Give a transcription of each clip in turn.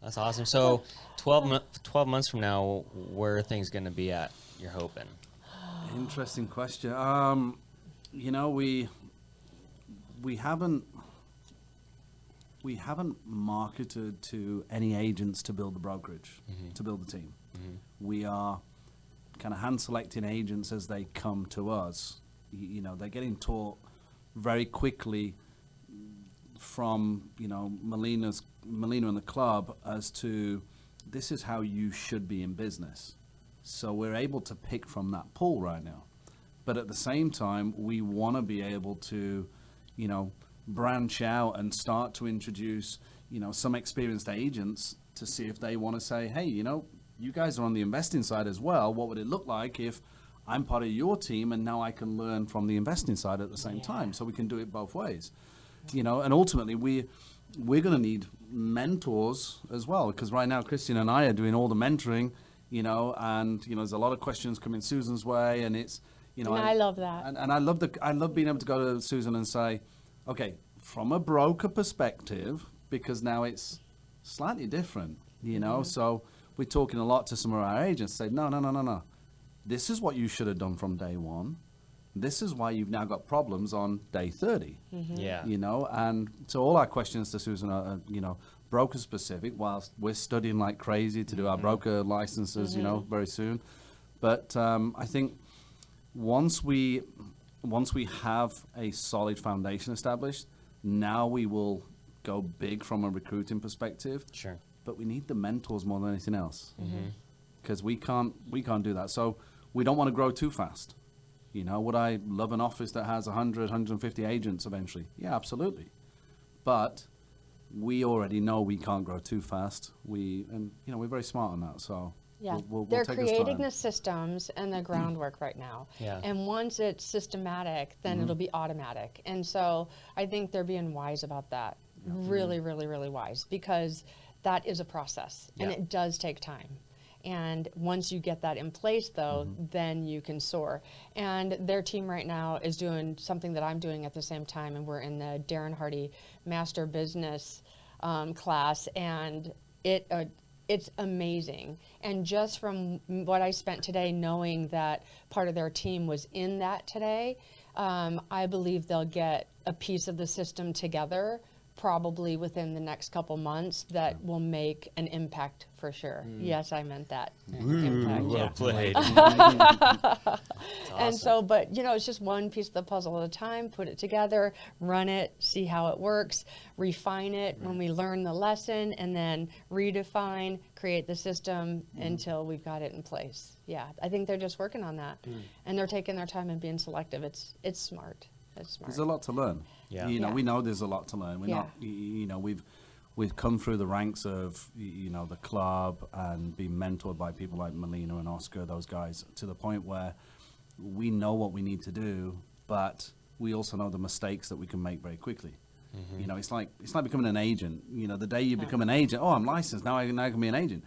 That's awesome. So 12 months from now, where are things going to be at, you're hoping? Interesting question. You know, we haven't marketed to any agents to build the brokerage, to build the team. We are kind of hand selecting agents as they come to us. You know, they're getting taught very quickly from, you know, Molina and the club as to this is how you should be in business. So we're able to pick from that pool right now. But at the same time, we want to be able to, you know, branch out and start to introduce, you know, some experienced agents to see if they want to say, hey, you know, you guys are on the investing side as well. What would it look like if I'm part of your team and now I can learn from the investing side at the same time? So we can do it both ways, you know, and ultimately we're going to need mentors as well, because right now Christian and I are doing all the mentoring, you know, and, you know, there's a lot of questions coming Susan's way, and it's, you know, And I love that. And I love being able to go to Susan and say, okay, from a broker perspective, because now it's slightly different, you know, so we're talking a lot to some of our agents, say, no. This is what you should have done from day one. This is why you've now got problems on day 30, Yeah. you know, and so all our questions to Susan are, you know, broker specific, whilst we're studying like crazy to do our broker licenses, you know, very soon. But I think once we have a solid foundation established, now we will go big from a recruiting perspective. Sure. But we need the mentors more than anything else, because we can't do that. So we don't want to grow too fast. You know, would I love an office that has 100, 150 agents eventually? Yeah, absolutely. But we already know we can't grow too fast. And you know, we're very smart on that. So Yeah, we'll they're take this creating time. the systems and the groundwork right now. Yeah. And once it's systematic, then it'll be automatic. And so I think they're being wise about that. Really, really, really wise, because that is a process and Yeah. it does take time. And once you get that in place, though, then you can soar. And their team right now is doing something that I'm doing at the same time, and we're in the Darren Hardy Master Business class, and it's amazing. And just from what I spent today, knowing that part of their team was in that today, I believe they'll get a piece of the system together probably within the next couple months that will make an impact for sure. Yes, I meant that. Impact, Well yeah. played. And so, but you know, it's just one piece of the puzzle at a time. Put it together, run it, see how it works, refine it when we learn the lesson, and then redefine, create the system until we've got it in place. Yeah, I think they're just working on that, and they're taking their time and being selective. It's smart. It's smart. There's a lot to learn. Yeah. You know, Yeah. we know there's a lot to learn. We're Yeah. not, you know, we've come through the ranks of, you know, the club and been mentored by people like Molina and Oscar, those guys, to the point where we know what we need to do, but we also know the mistakes that we can make very quickly. You know, it's like becoming an agent. You know, the day you become an agent, oh, I'm licensed, now I can be an agent.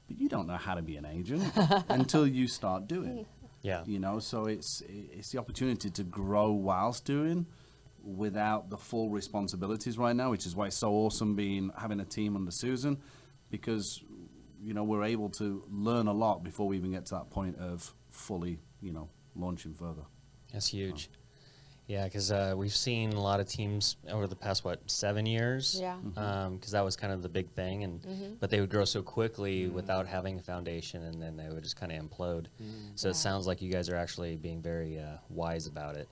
But you don't know how to be an agent until you start doing. Yeah. You know, so it's the opportunity to grow whilst doing, without the full responsibilities right now, which is why it's so awesome having a team under Susan, because, you know, we're able to learn a lot before we even get to that point of fully, you know, launching further. That's huge. Yeah, because we've seen a lot of teams over the past, 7 years? Yeah. Because that was kind of the big thing, and but they would grow so quickly without having a foundation, and then they would just kind of implode. So it sounds like you guys are actually being very wise about it.